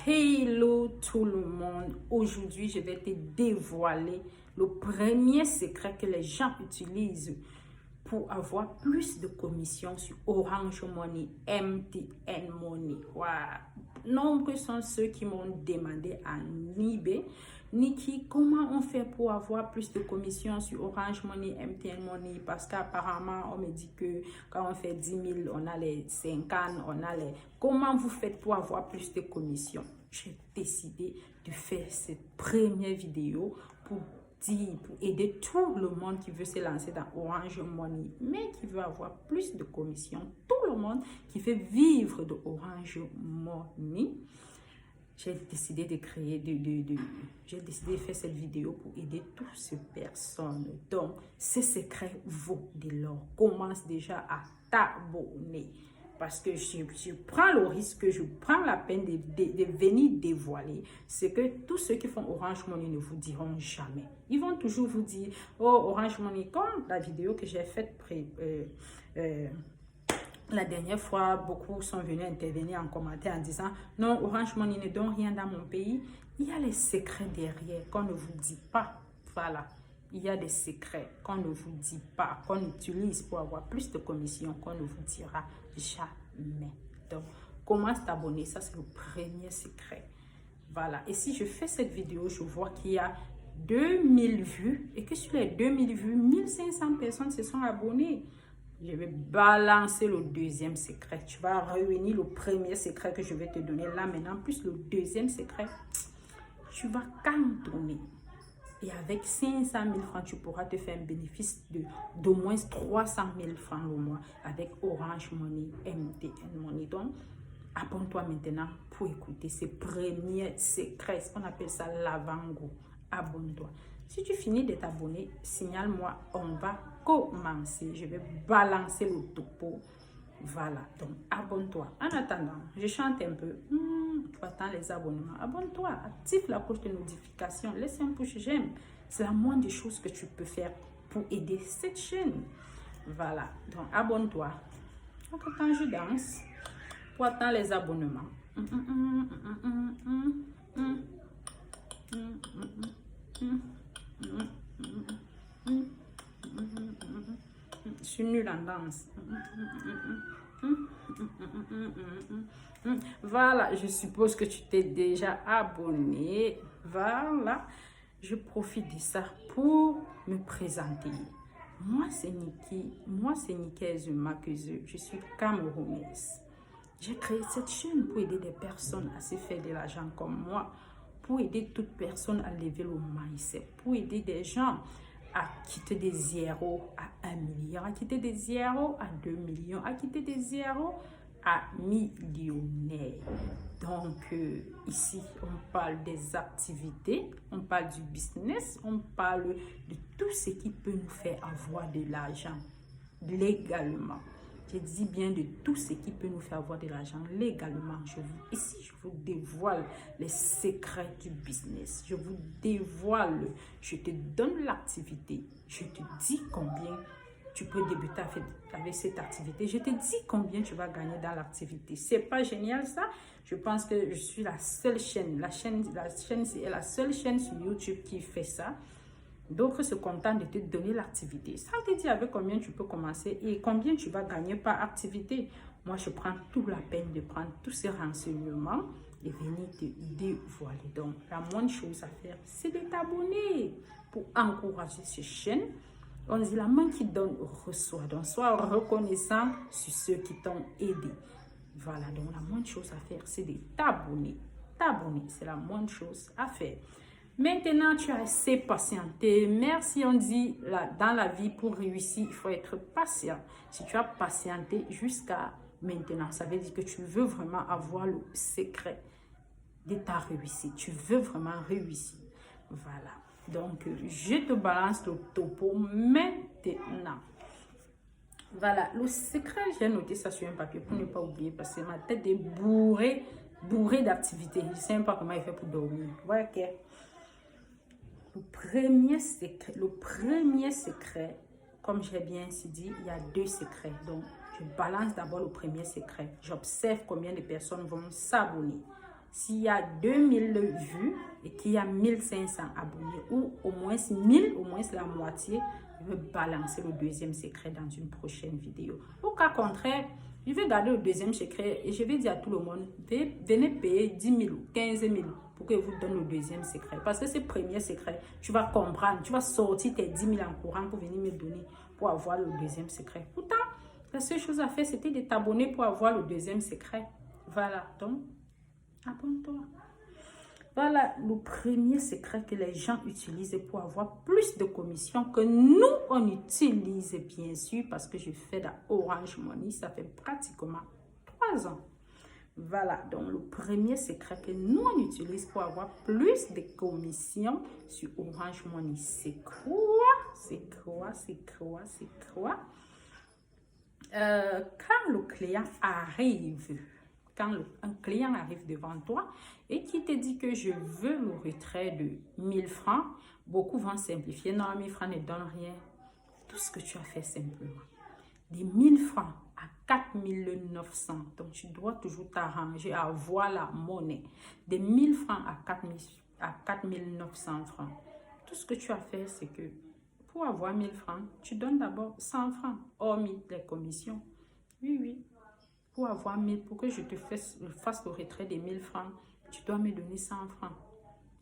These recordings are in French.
Hello tout le monde, aujourd'hui je vais te dévoiler le premier secret que les gens utilisent pour avoir plus de commissions sur Orange Money, MTN Money. Wow. Nombreux sont ceux qui m'ont demandé en eBay, Niki, comment on fait pour avoir plus de commissions sur Orange Money, MTN Money? Parce qu'apparemment, on me dit que quand on fait 10 000, on a les 50, on a les... Comment vous faites pour avoir plus de commissions? J'ai décidé de faire cette première vidéo pour aider tout le monde qui veut se lancer dans Orange Money, mais qui veut avoir plus de commissions. Tout le monde qui veut vivre de Orange Money. J'ai décidé de créer, j'ai décidé de faire cette vidéo pour aider toutes ces personnes. Donc, ce secret vaut de l'or. Commence déjà à t'abonner. Parce que je prends le risque, je prends la peine de venir dévoiler ce que tous ceux qui font Orange Money ne vous diront jamais. Ils vont toujours vous dire, oh, Orange Money, comme la vidéo que j'ai faite la dernière fois, beaucoup sont venus intervenir en commentaire en disant « Non, Orange Money ne donne rien dans mon pays. » Il y a les secrets derrière qu'on ne vous dit pas. Voilà. Il y a des secrets qu'on ne vous dit pas, qu'on utilise pour avoir plus de commissions, qu'on ne vous dira jamais. Donc, commence t'abonner. Ça, c'est le premier secret. Voilà. Et si je fais cette vidéo, je vois qu'il y a 2000 vues et que sur les 2000 vues, 1500 personnes se sont abonnées. Je vais balancer le deuxième secret. Tu vas réunir le premier secret que je vais te donner là maintenant, plus le deuxième secret. Tu vas cantonner. Et avec 500 000 francs, tu pourras te faire un bénéfice d'au moins 300 000 francs le mois avec Orange Money, MTN Money. Donc, abonne-toi maintenant pour écouter ces premiers secrets. On appelle ça l'avant-goût. Abonne-toi. Si tu finis de t'abonner, signale-moi, on va commencer. Je vais balancer le topo. Voilà, donc abonne-toi. En attendant, je chante un peu. Tu attends les abonnements. Abonne-toi, active la cloche de notification, laisse un pouce j'aime. C'est la moindre des choses que tu peux faire pour aider cette chaîne. Voilà, donc abonne-toi. Donc quand je danse, pour attendre les abonnements. Je suis nulle en danse. Voilà, je suppose que tu t'es déjà abonné. Voilà, je profite de ça pour me présenter. Moi, c'est Niki. Moi, c'est Niki Ezuma Keze. Je suis camerounaise. J'ai créé cette chaîne pour aider des personnes à se faire de l'argent comme moi, pour aider toute personne à lever le mindset, pour aider des gens à quitter des zéros à 1 million, à quitter des zéros à 2 millions, à quitter des zéros à millionnaires. Donc, ici, on parle des activités, on parle du business, on parle de tout ce qui peut nous faire avoir de l'argent légalement. Je dis bien de tout ce qui peut nous faire avoir de l'argent légalement. Ici, je vous dévoile les secrets du business. Je vous dévoile, je te donne l'activité. Je te dis combien tu peux débuter avec cette activité. Je te dis combien tu vas gagner dans l'activité. C'est pas génial ça? Je pense que je suis la seule chaîne. La chaîne c'est la seule chaîne sur YouTube qui fait ça. D'autres se contentent de te donner l'activité. Ça te dit avec combien tu peux commencer et combien tu vas gagner par activité. Moi, je prends toute la peine de prendre tous ces renseignements et venir te dévoiler. Donc, la moindre chose à faire, c'est de t'abonner pour encourager cette chaîne. On dit la main qui donne reçoit. Donc, sois reconnaissant sur ceux qui t'ont aidé. Voilà, donc la moindre chose à faire, c'est de t'abonner. T'abonner, c'est la moindre chose à faire. Maintenant, tu as assez patienté. Merci, on dit dans la vie, pour réussir, il faut être patient. Si tu as patienté jusqu'à maintenant, ça veut dire que tu veux vraiment avoir le secret de ta réussite. Tu veux vraiment réussir. Voilà. Donc, je te balance le topo maintenant. Voilà. Le secret, j'ai noté ça sur un papier pour ne pas oublier parce que ma tête est bourrée d'activités. Je ne sais même pas comment il fait pour dormir. Voilà, ok. Le premier secret, comme j'ai bien dit, il y a 2 secrets. Donc, je balance d'abord le premier secret. J'observe combien de personnes vont s'abonner. s'il y a 2000 vues et qu'il y a 1500 abonnés, ou au moins 1000, au moins la moitié, je vais balancer le deuxième secret dans une prochaine vidéo. Au cas contraire, je vais garder le deuxième secret et je vais dire à tout le monde, venez payer 10 000 ou 15 000 pour que je vous donne le deuxième secret. Parce que ce premier secret, tu vas comprendre, tu vas sortir tes 10 000 en courant pour venir me donner, pour avoir le deuxième secret. Pourtant, la seule chose à faire, c'était de t'abonner pour avoir le deuxième secret. Voilà, donc, abonne-toi. Voilà le premier secret que les gens utilisent pour avoir plus de commissions que nous, on utilise bien sûr parce que je fais de Orange Money. Ça fait pratiquement 3 ans. Voilà, donc le premier secret que nous, on utilise pour avoir plus de commissions sur Orange Money, c'est quoi? C'est quoi? C'est quoi? C'est quoi? Quand le client arrive... Quand un client arrive devant toi et qui te dit que je veux le retrait de 1000 francs, beaucoup vont simplifier. Non, 1000 francs ne donnent rien. Tout ce que tu as fait simplement. Des 1000 francs à 4900. Donc, tu dois toujours t'arranger à avoir la monnaie. Des 1000 francs à 4900 francs. Tout ce que tu as fait, c'est que pour avoir 1000 francs, tu donnes d'abord 100 francs, hormis les commissions. Oui, oui. Pour avoir 1000, pour que je te fasse le retrait des 1000 francs, tu dois me donner 100 francs.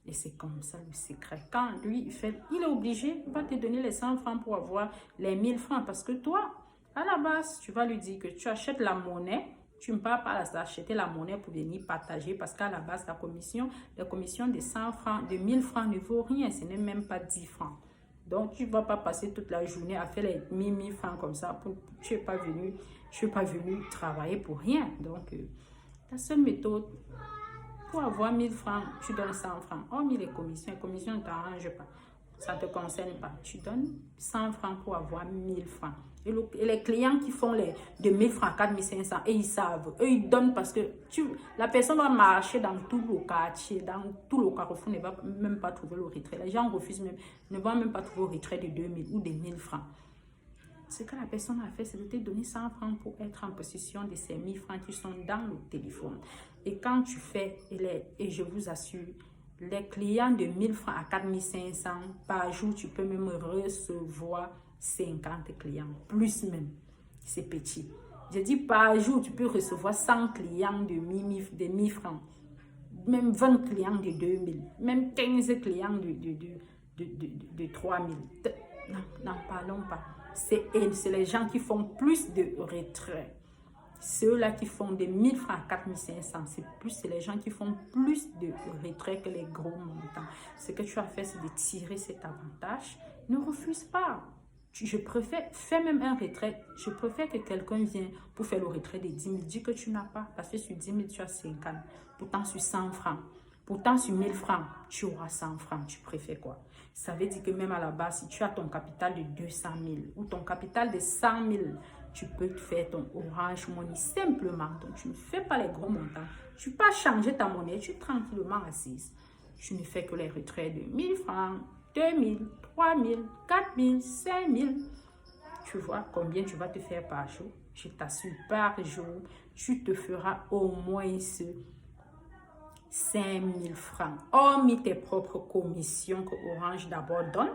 Et c'est comme ça le secret. Quand lui, il est obligé, il va te donner les 100 francs pour avoir les 1000 francs. Parce que toi, à la base, tu vas lui dire que tu achètes la monnaie. Tu ne pars pas acheter la monnaie pour venir partager. Parce qu'à la base, la commission de 100 francs, de 1000 francs ne vaut rien. Ce n'est même pas 10 francs. Donc, tu ne vas pas passer toute la journée à faire les 1000 francs comme ça. Je ne suis pas venu travailler pour rien. Donc, la seule méthode, pour avoir 1000 francs, tu donnes 100 francs. Hormis les commissions ne t'arrangent pas. Ça ne te concerne pas. Tu donnes 100 francs pour avoir 1000 francs. Et les clients qui font de 1000 francs à 4500, et ils savent. Eux, ils donnent parce que la personne va marcher dans tout le quartier, dans tout le carrefour, ne va même pas trouver le retrait. Les gens refusent même, ne vont même pas trouver le retrait de 2000 ou de 1000 francs. Ce que la personne a fait, c'est de te donner 100 francs pour être en possession de ces 1000 francs qui sont dans le téléphone. Et quand tu fais, et je vous assure, les clients de 1000 francs à 4500 par jour, tu peux même recevoir 50 clients, plus même. C'est petit. Je dis par jour, tu peux recevoir 100 clients de 1000 francs, même 20 clients de 2000, même 15 clients de 3000. N'en parlons pas. C'est les gens qui font plus de retraits. Ceux-là qui font des 1000 francs à 4500, c'est les gens qui font plus de retraits que les gros montants. Ce que tu as fait, c'est de tirer cet avantage. Ne refuse pas. Je préfère, fais même un retrait. Je préfère que quelqu'un vienne pour faire le retrait de 10 000. Dis que tu n'as pas, parce que sur 10 000, tu as 50. Pourtant, sur 100 francs. Pourtant, sur 1000 francs, tu auras 100 francs. Tu préfères quoi? Ça veut dire que même à la base, si tu as ton capital de 200 000 ou ton capital de 100 000, tu peux faire ton Orange Money simplement. Donc, tu ne fais pas les gros montants. Tu peux pas changer ta monnaie. Tu es tranquillement assise. Tu ne fais que les retraits de 1000 francs, 2000, 3000, 4000, 5000. Tu vois combien tu vas te faire par jour? Je t'assure, par jour, tu te feras au moins 5000 francs. Hormis tes propres commissions que Orange d'abord donne.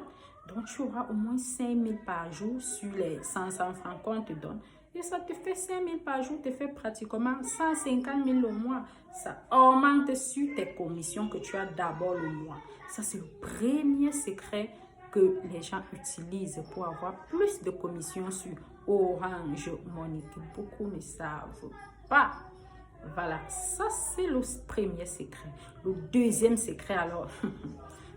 Donc, tu auras au moins 5000 par jour sur les 100 francs qu'on te donne. Et ça te fait 5000 par jour, te fait pratiquement 150 000 au mois. Ça augmente sur tes commissions que tu as d'abord le mois. Ça, c'est le premier secret que les gens utilisent pour avoir plus de commissions sur Orange Money, que beaucoup ne savent pas. Voilà, ça c'est le premier secret. Le deuxième secret, alors,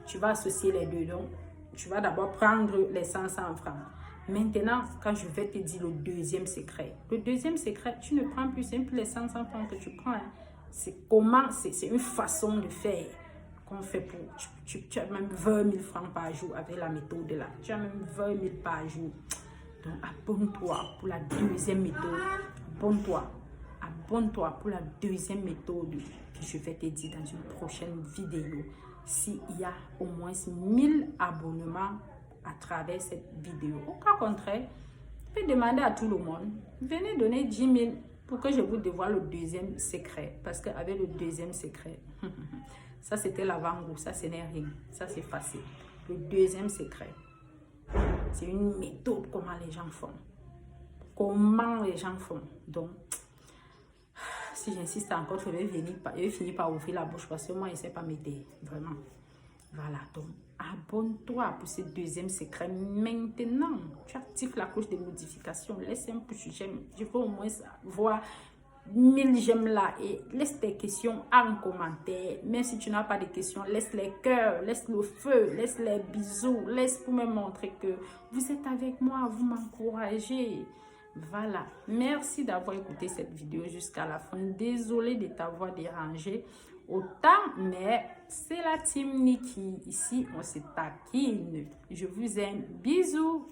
tu vas associer les deux. Donc, tu vas d'abord prendre les 100 francs. Maintenant, quand je vais te dire le deuxième secret, tu ne prends plus simple les 100 francs que tu prends. Hein. C'est comment, c'est une façon de faire qu'on fait pour... Tu as même 20 000 francs par jour avec la méthode là. Tu as même 20 000 par jour. Donc, abonne-toi pour la deuxième méthode. Abonne-toi pour la deuxième méthode que je vais te dire dans une prochaine vidéo. S'il y a au moins 1000 abonnements à travers cette vidéo. Au cas contraire, je peux demander à tout le monde, venez donner 10 000 pour que je vous dévoile le deuxième secret. Parce qu'avec le deuxième secret, ça c'était l'avant-goût, ça ce n'est rien, ça c'est facile. Le deuxième secret, c'est une méthode comment les gens font. Comment les gens font. Donc, si j'insiste encore, je vais finir par ouvrir la bouche parce que moi, je ne sais pas m'aider. Vraiment. Voilà. Donc, abonne-toi pour ce deuxième secret maintenant. Tu actives la cloche de notification. Laisse un petit j'aime. Je veux au moins voir 1000 j'aime là. Et laisse tes questions en commentaire. Même si tu n'as pas de questions, laisse les cœurs, laisse le feu, laisse les bisous. Laisse pour me montrer que vous êtes avec moi, vous m'encouragez. Voilà, merci d'avoir écouté cette vidéo jusqu'à la fin. Désolée de t'avoir dérangé autant, mais c'est la team Nikki. Ici, on se taquine. Je vous aime. Bisous.